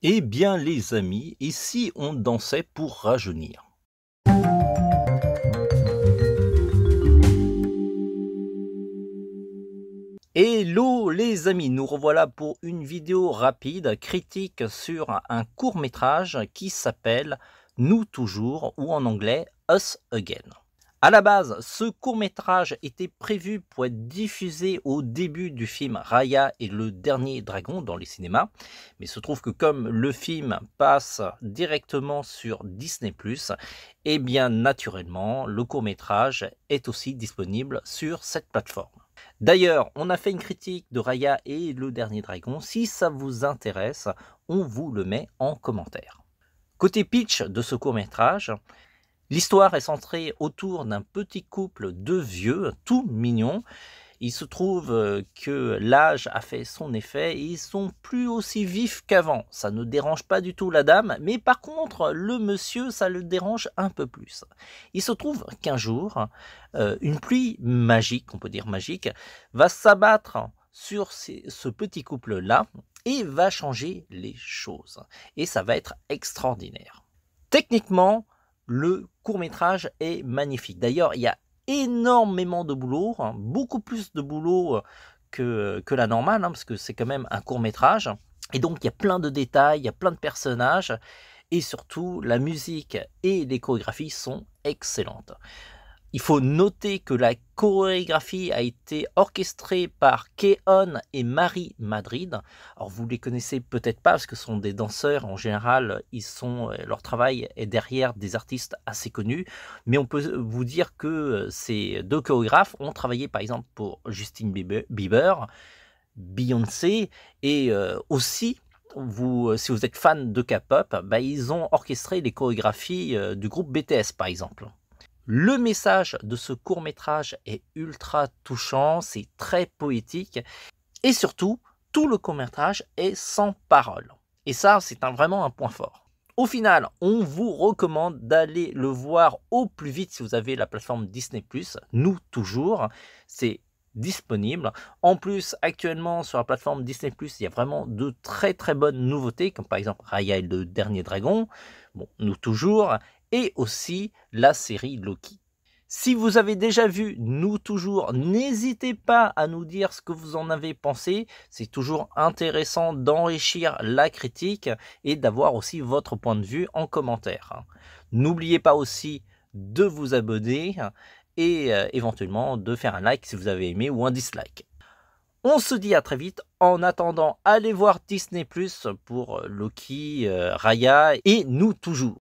Eh bien les amis, et si on dansait pour rajeunir? Hello les amis, nous revoilà pour une vidéo rapide critique sur un court-métrage qui s'appelle Nous toujours ou en anglais Us Again. À la base, ce court-métrage était prévu pour être diffusé au début du film Raya et le dernier dragon dans les cinémas, mais il se trouve que comme le film passe directement sur Disney+, eh bien naturellement, le court-métrage est aussi disponible sur cette plateforme. D'ailleurs, on a fait une critique de Raya et le dernier dragon. Si ça vous intéresse, on vous le met en commentaire. Côté pitch de ce court-métrage, l'histoire est centrée autour d'un petit couple de vieux, tout mignons. Il se trouve que l'âge a fait son effet et ils sont plus aussi vifs qu'avant. Ça ne dérange pas du tout la dame, mais par contre, le monsieur, ça le dérange un peu plus. Il se trouve qu'un jour, une pluie magique, on peut dire magique, va s'abattre sur ce petit couple-là et va changer les choses. Et ça va être extraordinaire. Techniquement, le court-métrage est magnifique. D'ailleurs, il y a énormément de boulot, hein, beaucoup plus de boulot que la normale, hein, parce que c'est quand même un court-métrage. Et donc, il y a plein de détails, il y a plein de personnages, et surtout, la musique et les chorégraphies sont excellentes. Il faut noter que la chorégraphie a été orchestrée par Keon et Marie Madrid. Alors vous les connaissez peut-être pas parce que ce sont des danseurs en général, leur travail est derrière des artistes assez connus, mais on peut vous dire que ces deux chorégraphes ont travaillé par exemple pour Justin Bieber, Beyoncé et aussi si vous êtes fan de K-pop, ils ont orchestré les chorégraphies du groupe BTS par exemple. Le message de ce court-métrage est ultra touchant, c'est très poétique et surtout, tout le court-métrage est sans parole. Et ça, c'est vraiment un point fort. Au final, on vous recommande d'aller le voir au plus vite si vous avez la plateforme Disney+, nous toujours, c'est disponible. En plus, actuellement, sur la plateforme Disney+, il y a vraiment de très très bonnes nouveautés, comme par exemple Raya et le dernier dragon, bon, nous toujours, et aussi la série Loki. Si vous avez déjà vu Nous toujours, n'hésitez pas à nous dire ce que vous en avez pensé. C'est toujours intéressant d'enrichir la critique et d'avoir aussi votre point de vue en commentaire. N'oubliez pas aussi de vous abonner et éventuellement de faire un like si vous avez aimé ou un dislike. On se dit à très vite. En attendant, allez voir Disney+ pour Loki, Raya et Nous toujours.